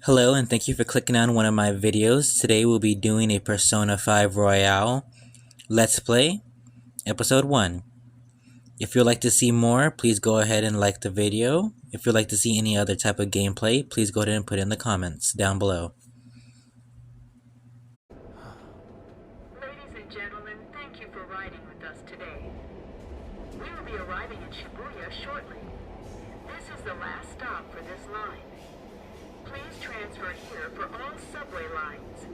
Hello and thank you for clicking on one of my videos. Today we'll be doing a Persona 5 Royale Let's Play, Episode 1. If you'd like to see more, please go ahead and like the video. If you'd like to see any other type of gameplay, please go ahead and put it in the comments down below. Ladies and gentlemen, thank you for riding with us today. We will be arriving in Shibuya shortly. This is the last stop for this line. Please transfer here for all subway lines.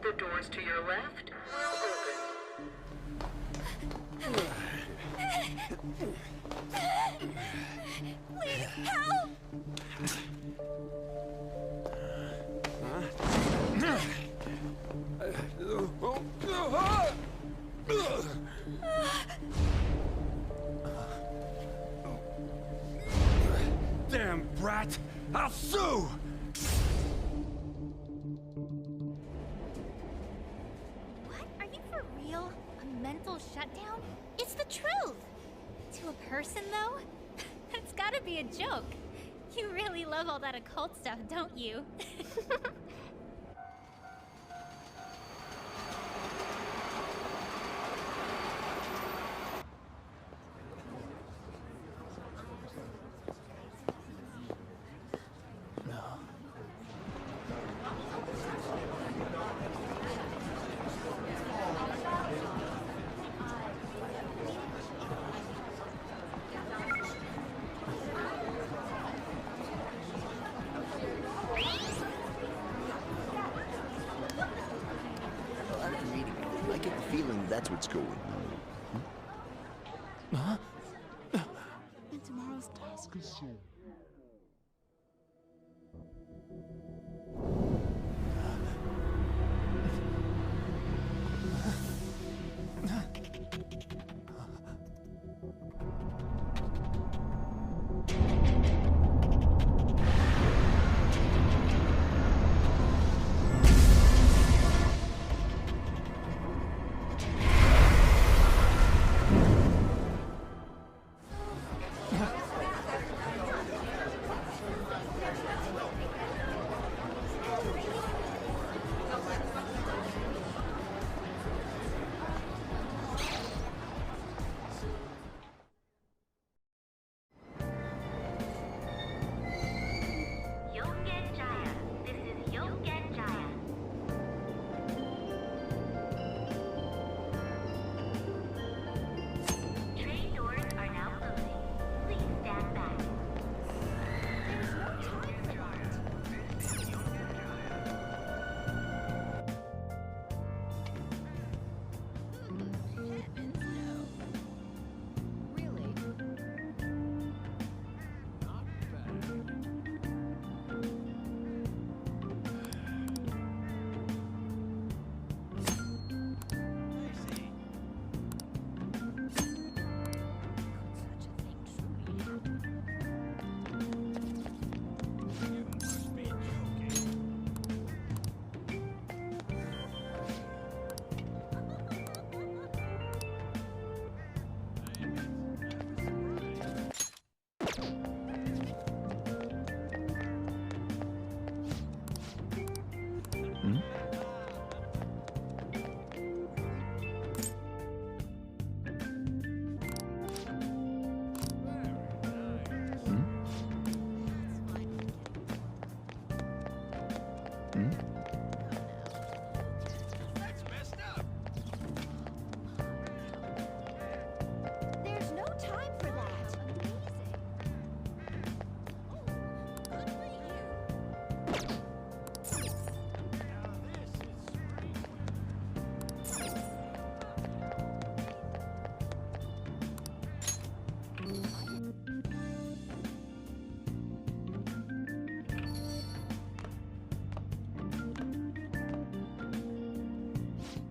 The doors to your left will open. Please help! Damn brat! I'll sue! What? Are you for real? A mental shutdown? It's the truth! To a person, though? That's gotta be a joke. You really love all that occult stuff, don't you? I'm reading it. I get the feeling that's what's going on. And tomorrow's task is so. Yogen Jaya. This is Yogen Jaya. Train doors are now closing. Please stand back. There's no time for that. Heavens no. Really? Such a thing truly happen? There's no time for that.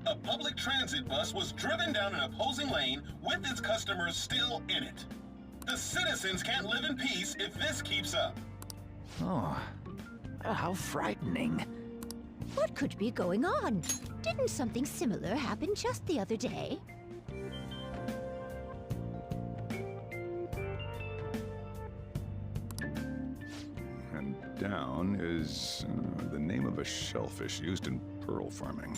A public transit bus was driven down an opposing lane with its customers still in it. The citizens can't live in peace if this keeps up. Oh, how frightening. What could be going on? Didn't something similar happen just the other day? And Town is the name of a shellfish used in pearl farming.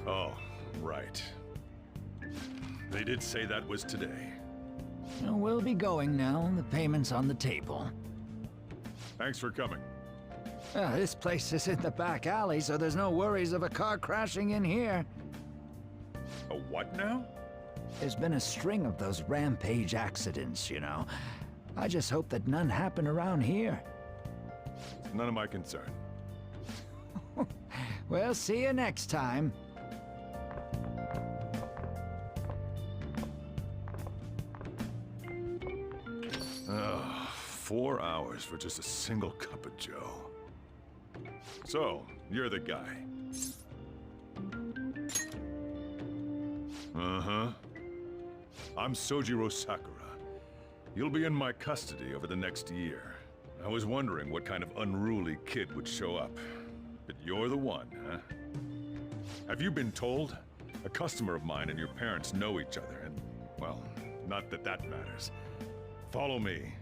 Oh, right. They did say that was today. We'll be going now. The payment's on the table. Thanks for coming. This place is in the back alley, so there's no worries of a car crashing in here. A what now? There's been a string of those rampage accidents, you know. I just hope that none happen around here. It's none of my concern. We'll see you next time. Ugh, 4 hours for just a single cup of joe. So, you're the guy. Uh-huh. I'm Sojiro Sakura. You'll be in my custody over the next year. I was wondering what kind of unruly kid would show up. But you're the one, huh? Have you been told? A customer of mine and your parents know each other, and, well, not that that matters. Follow me.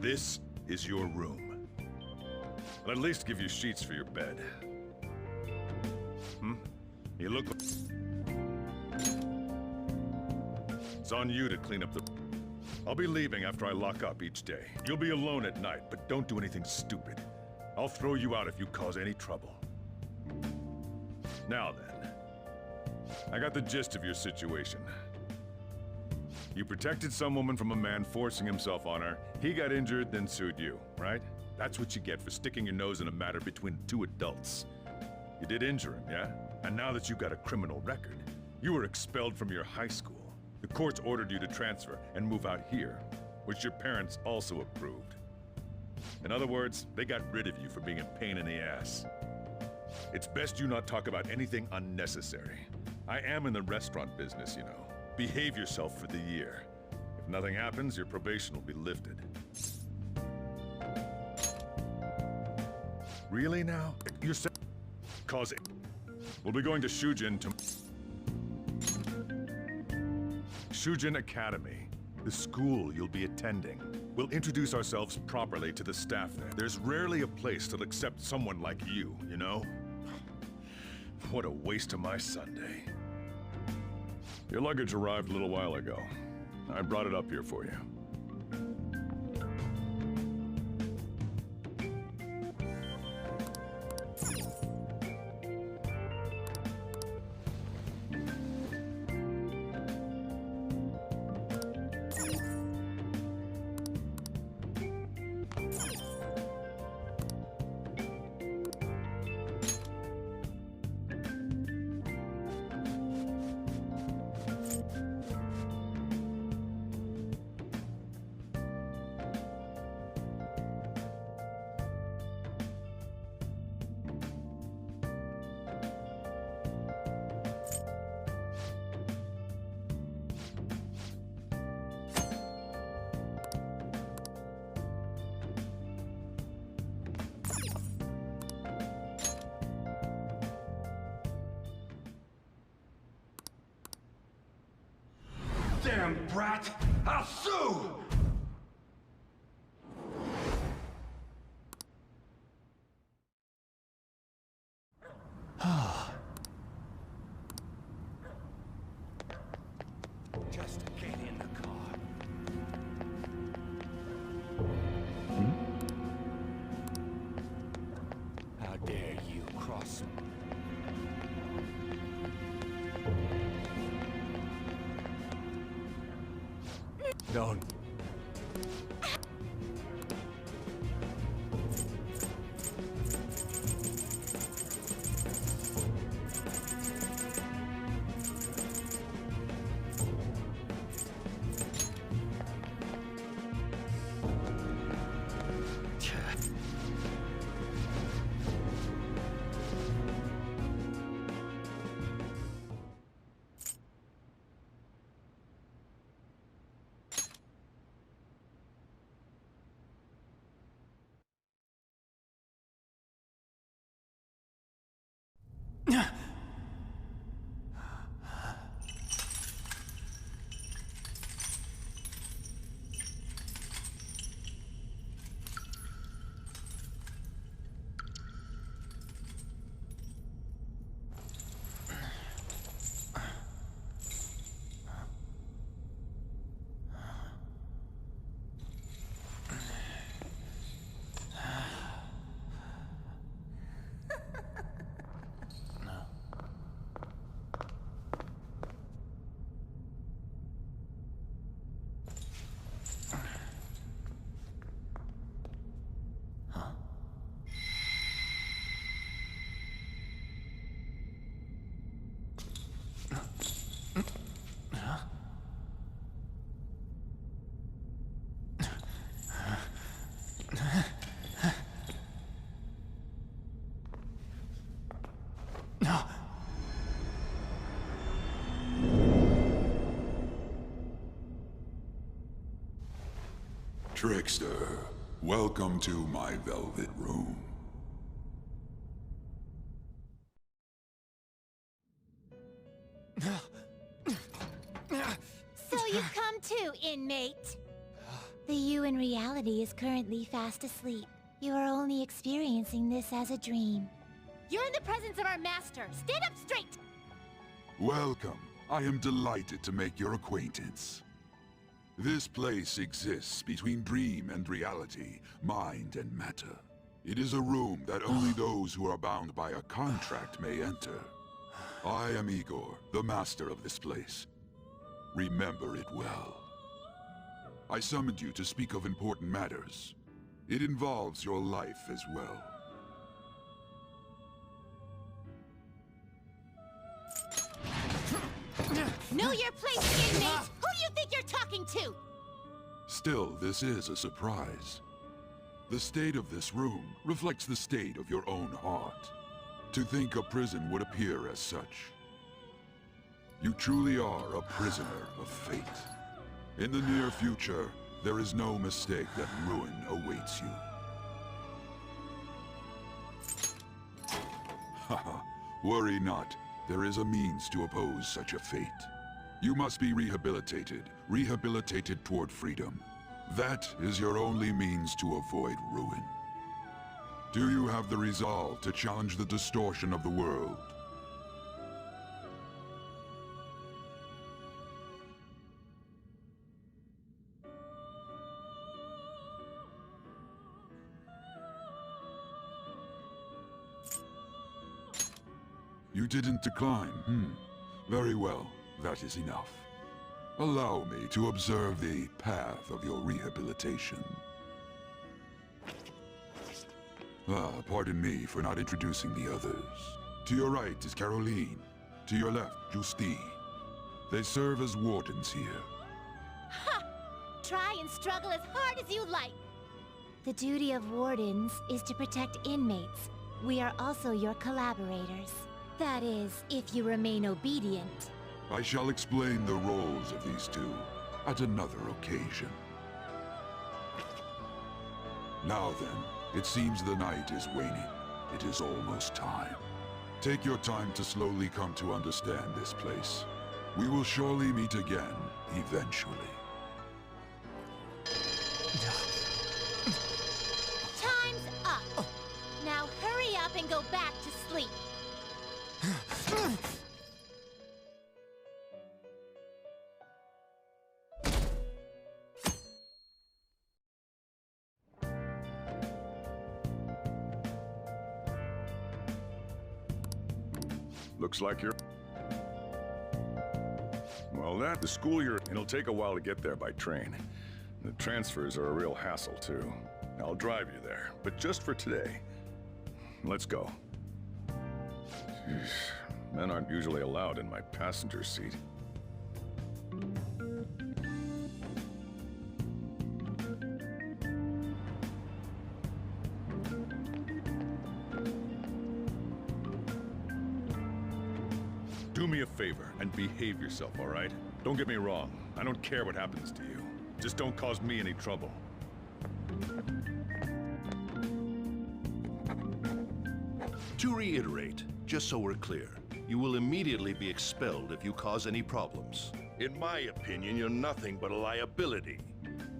This is your room. I'll at least give you sheets for your bed. You look like... It's on you to clean up the... I'll be leaving after I lock up each day. You'll be alone at night, but don't do anything stupid. I'll throw you out if you cause any trouble. Now then, I got the gist of your situation. You protected some woman from a man forcing himself on her. He got injured, then sued you, right? That's what you get for sticking your nose in a matter between two adults. You did injure him, yeah? And now that you've got a criminal record, you were expelled from your high school. The courts ordered you to transfer and move out here, which your parents also approved. In other words, they got rid of you for being a pain in the ass. It's best you not talk about anything unnecessary. I am in the restaurant business, you know. Behave yourself for the year. If nothing happens, your probation will be lifted. Really now? You're saying... Cause it... We'll be going to Shujin to... Shujin Academy, the school you'll be attending. We'll introduce ourselves properly to the staff there. There's rarely a place that'll accept someone like you, you know? What a waste of my Sunday. Your luggage arrived a little while ago. I brought it up here for you. Damn brat! I'll sue! Just get in the car. How dare you cross me? Don't. Trickster, welcome to my velvet room. So you've come too, inmate. The you in reality is currently fast asleep. You are only experiencing this as a dream. You're in the presence of our master. Stand up straight! Welcome. I am delighted to make your acquaintance. This place exists between dream and reality, mind and matter. It is a room that only those who are bound by a contract may enter. I am Igor, the master of this place. Remember it well. I summoned you to speak of important matters. It involves your life as well. Know your place, inmate! Who do you think you're talking to? Still, this is a surprise. The state of this room reflects the state of your own heart. To think a prison would appear as such. You truly are a prisoner of fate. In the near future, there is no mistake that ruin awaits you. Haha, worry not. There is a means to oppose such a fate. You must be rehabilitated toward freedom. That is your only means to avoid ruin. Do you have the resolve to challenge the distortion of the world? You didn't decline, Very well, that is enough. Allow me to observe the path of your rehabilitation. Pardon me for not introducing the others. To your right is Caroline. To your left, Justine. They serve as wardens here. Ha! Try and struggle as hard as you like. The duty of wardens is to protect inmates. We are also your collaborators. That is, if you remain obedient. I shall explain the roles of these two at another occasion. Now then, it seems the night is waning. It is almost time. Take your time to slowly come to understand this place. We will surely meet again, eventually. Time's up! Now hurry up and go back to sleep. Looks like you're... Well, the school it'll take a while to get there by train. The transfers are a real hassle, too. I'll drive you there, but just for today. Let's go. Jeez, men aren't usually allowed in my passenger seat. Do me a favor and behave yourself, all right? Don't get me wrong. I don't care what happens to you. Just don't cause me any trouble. To reiterate, just so we're clear, you will immediately be expelled if you cause any problems. In my opinion, you're nothing but a liability.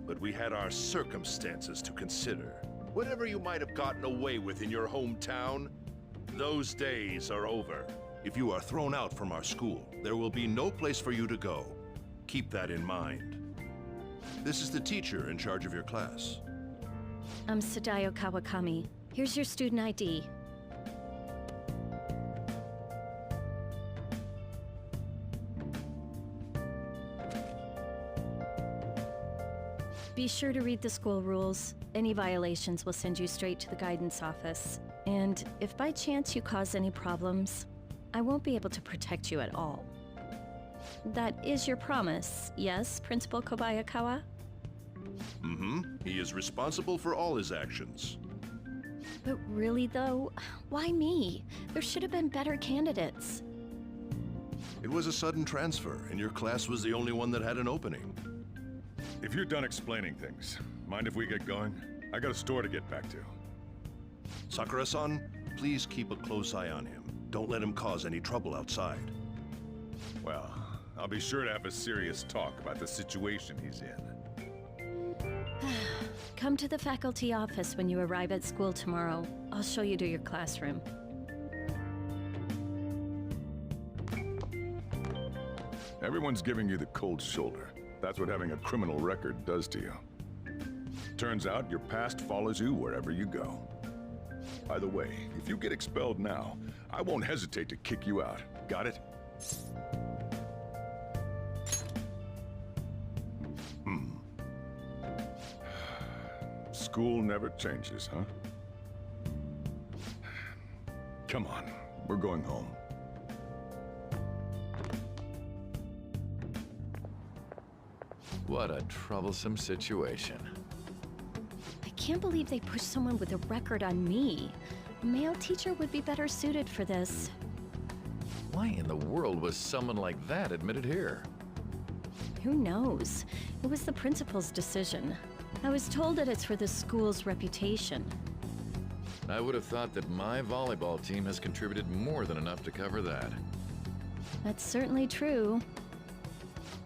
But we had our circumstances to consider. Whatever you might have gotten away with in your hometown, those days are over. If you are thrown out from our school, there will be no place for you to go. Keep that in mind. This is the teacher in charge of your class. I'm Sadayo Kawakami. Here's your student ID. Be sure to read the school rules. Any violations will send you straight to the guidance office. And if by chance you cause any problems, I won't be able to protect you at all. That is your promise, yes, Principal Kobayakawa? Mm-hmm. He is responsible for all his actions. But really, though, why me? There should have been better candidates. It was a sudden transfer, and your class was the only one that had an opening. If you're done explaining things, mind if we get going? I got a store to get back to. Sakura-san, please keep a close eye on him. Don't let him cause any trouble outside. Well, I'll be sure to have a serious talk about the situation he's in. Come to the faculty office when you arrive at school tomorrow. I'll show you to your classroom. Everyone's giving you the cold shoulder. That's what having a criminal record does to you. Turns out your past follows you wherever you go. By the way, if you get expelled now, I won't hesitate to kick you out. Got it? School never changes, huh? Come on, we're going home. What a troublesome situation. I can't believe they pushed someone with a record on me. A male teacher would be better suited for this. Why in the world was someone like that admitted here? Who knows? It was the principal's decision. I was told that it's for the school's reputation. I would have thought that my volleyball team has contributed more than enough to cover that. That's certainly true.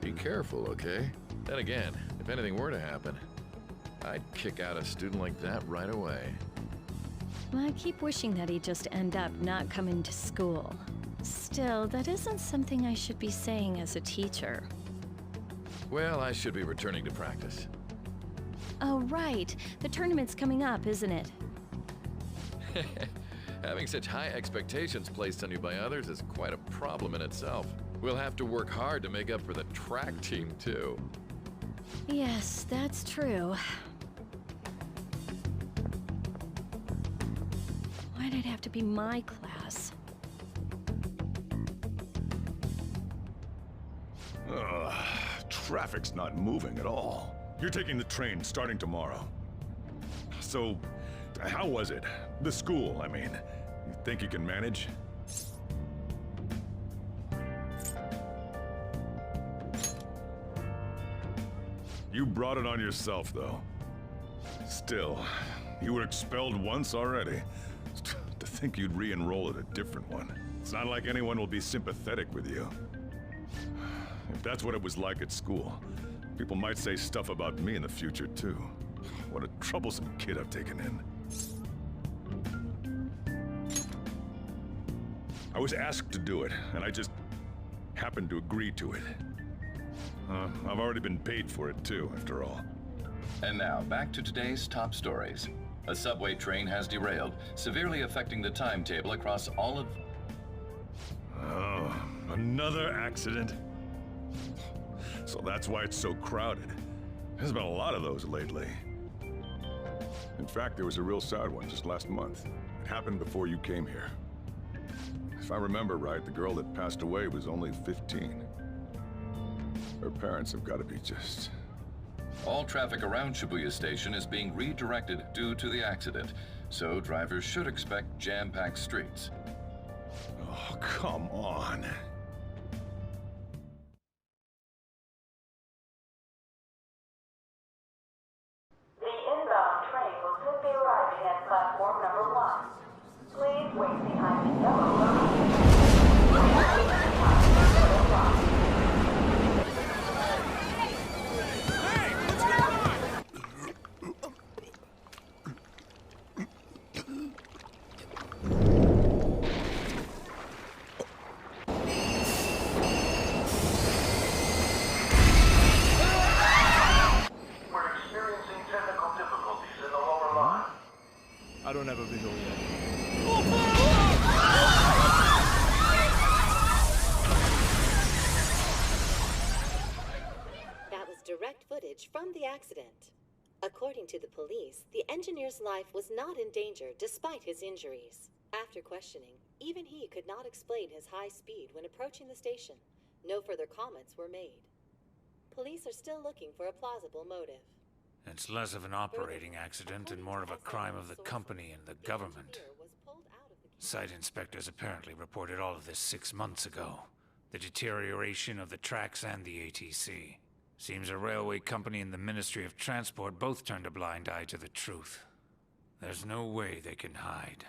Be careful, okay? Then again, if anything were to happen, I'd kick out a student like that right away. I keep wishing that he'd just end up not coming to school. Still, that isn't something I should be saying as a teacher. Well, I should be returning to practice. Oh, right. The tournament's coming up, isn't it? Having such high expectations placed on you by others is quite a problem in itself. We'll have to work hard to make up for the track team, too. Yes, that's true. Why'd it have to be my class? Traffic's not moving at all. You're taking the train starting tomorrow. So, how was it? The school, I mean. You think you can manage? You brought it on yourself, though. Still, you were expelled once already. To think you'd re-enroll at a different one. It's not like anyone will be sympathetic with you. If that's what it was like at school, people might say stuff about me in the future, too. What a troublesome kid I've taken in. I was asked to do it, and I just happened to agree to it. I've already been paid for it, too, after all. And now, back to today's top stories. A subway train has derailed, severely affecting the timetable across all of... Oh, another accident? So that's why it's so crowded. There's been a lot of those lately. In fact, there was a real sad one just last month. It happened before you came here. If I remember right, the girl that passed away was only 15. Her parents have got to be just... All traffic around Shibuya Station is being redirected due to the accident, so drivers should expect jam-packed streets. Oh, come on. The inbound train will soon be arriving at platform number 1. Please wait behind the yellow line. I don't have a visual yet. That was direct footage from the accident. According to the police, the engineer's life was not in danger despite his injuries. After questioning, even he could not explain his high speed when approaching the station. No further comments were made. Police are still looking for a plausible motive. It's less of an operating accident and more of a crime of the company and the government. Site inspectors apparently reported all of this 6 months ago. The deterioration of the tracks and the ATC. Seems a railway company and the Ministry of Transport both turned a blind eye to the truth. There's no way they can hide.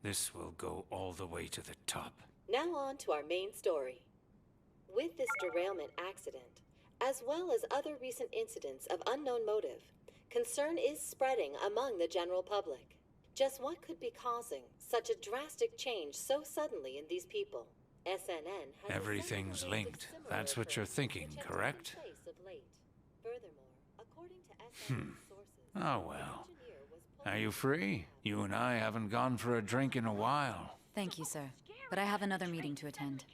This will go all the way to the top. Now on to our main story. With this derailment accident, as well as other recent incidents of unknown motive, concern is spreading among the general public. Just what could be causing such a drastic change so suddenly in these people? SNN has Everything's linked. That's what you're thinking, correct? Furthermore, according to SNN sources, Oh well. Are you free? You and I haven't gone for a drink in a while. Thank you, sir. But I have another meeting to attend.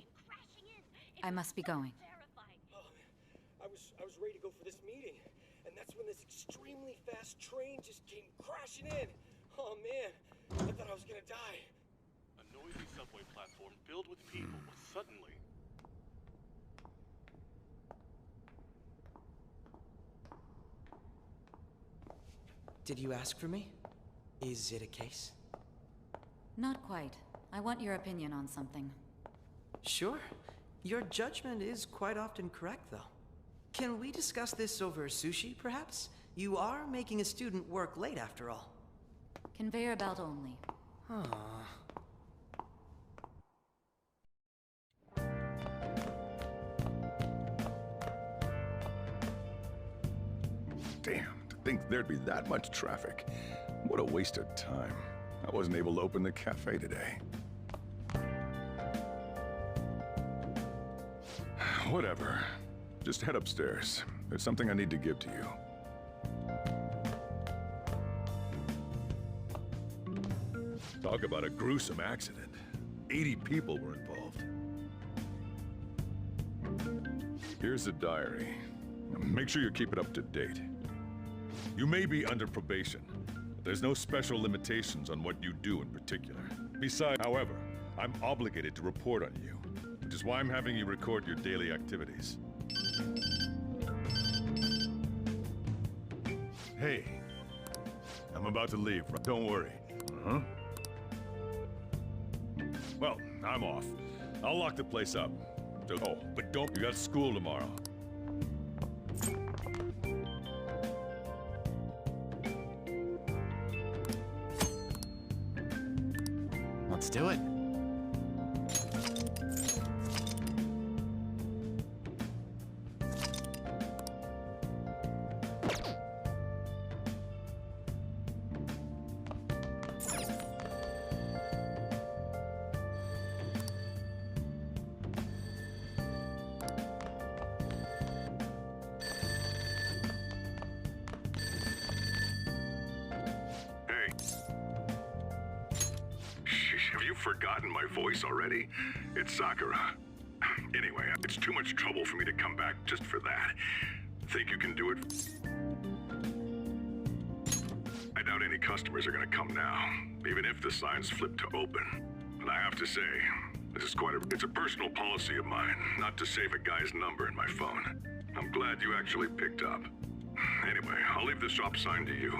I must be going. I was ready to go for this meeting, and that's when this extremely fast train just came crashing in. Oh man, I thought I was gonna die. A noisy subway platform filled with people was suddenly... Did you ask for me? Is it a case? Not quite. I want your opinion on something. Sure. Your judgment is quite often correct, though. Can we discuss this over sushi, perhaps? You are making a student work late, after all. Conveyor belt only. Damn, to think there'd be that much traffic. What a waste of time. I wasn't able to open the cafe today. Whatever. Just head upstairs. There's something I need to give to you. Talk about a gruesome accident. 80 people were involved. Here's the diary. Make sure you keep it up to date. You may be under probation. There's no special limitations on what you do in particular. Besides, however, I'm obligated to report on you, which is why I'm having you record your daily activities. Hey, I'm about to leave. Don't worry. Well, I'm off. I'll lock the place up. Oh, but don't, you got school tomorrow. Let's do it. Forgotten my voice already? It's Sakura. Anyway, it's too much trouble for me to come back just for that. Think you can do it? I doubt any customers are gonna come now, even if the signs flip to open. But I have to say, this is it's a personal policy of mine, not to save a guy's number in my phone. I'm glad you actually picked up. Anyway, I'll leave the shop sign to you.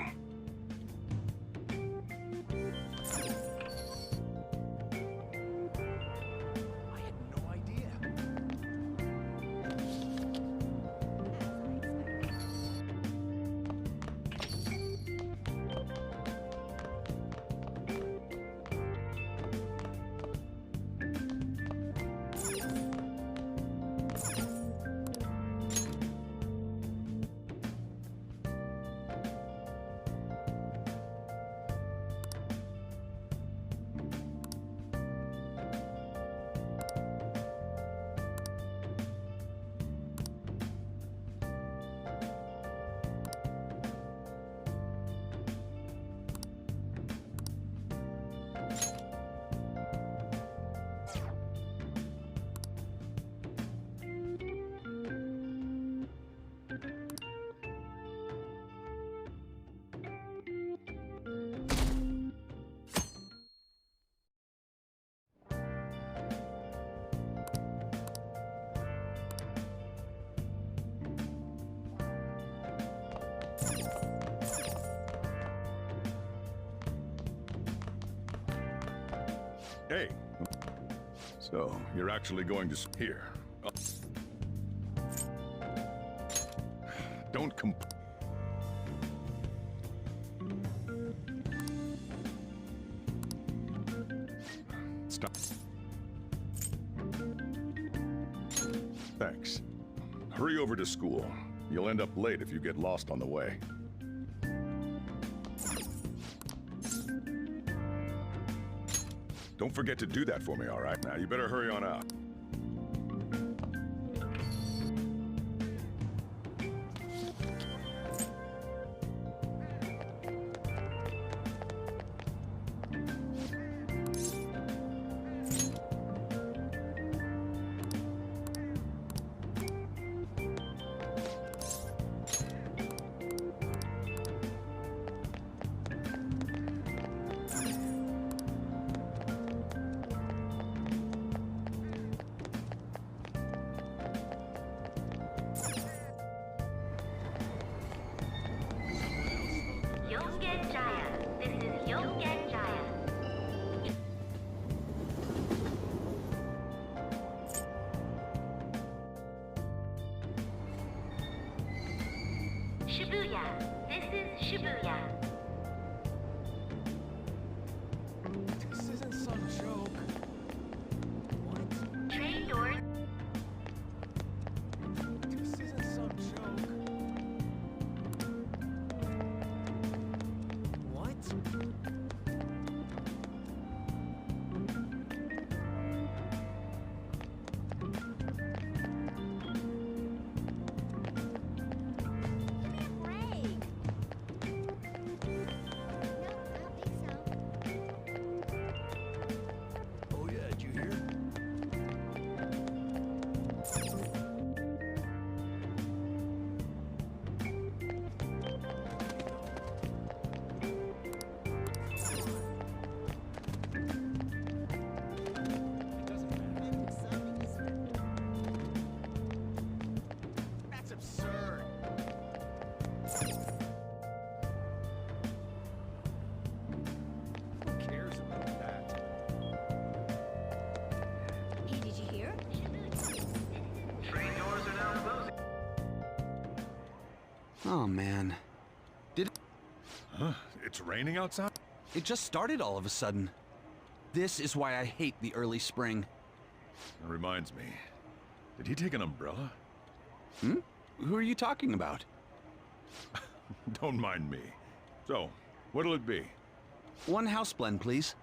Hey, so you're actually going to here. Don't Stop. Thanks. Hurry over to school. You'll end up late if you get lost on the way. Don't forget to do that for me, all right? Now, you better hurry on out. Yongen Jaya. This is Yongen Jaya. Shibuya. This is Shibuya. This isn't some joke. What? Train doors. This isn't some joke. What? Oh yeah, did you hear? That's absurd. Who cares about that? Hey, did you hear? Train doors are now closing. Oh man. Huh? It's raining outside? It just started all of a sudden. This is why I hate the early spring. That reminds me. Did he take an umbrella? Hmm? Who are you talking about? Don't mind me. So, what'll it be? One house blend, please.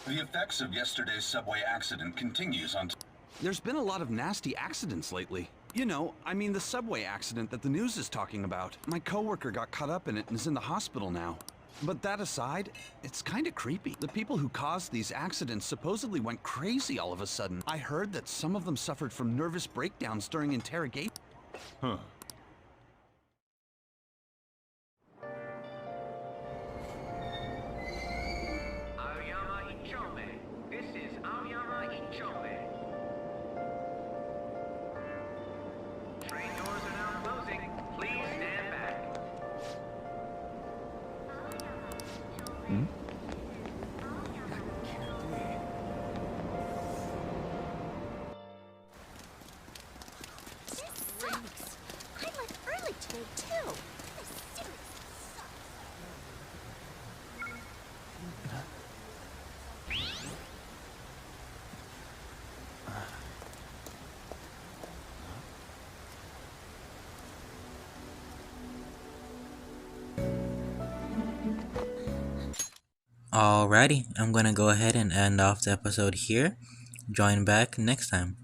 The effects of yesterday's subway accident continues on... There's been a lot of nasty accidents lately. You know, I mean the subway accident that the news is talking about. My coworker got caught up in it and is in the hospital now. But that aside, it's kind of creepy. The people who caused these accidents supposedly went crazy all of a sudden. I heard that some of them suffered from nervous breakdowns during interrogation. Huh. Aoyama Ichome. This is Aoyama Ichome. Train doors are now closing. Please stand back. Hmm? This sucks. I left early today, too. This seriously sucks. Alrighty, I'm gonna go ahead and end off the episode here. Join back next time.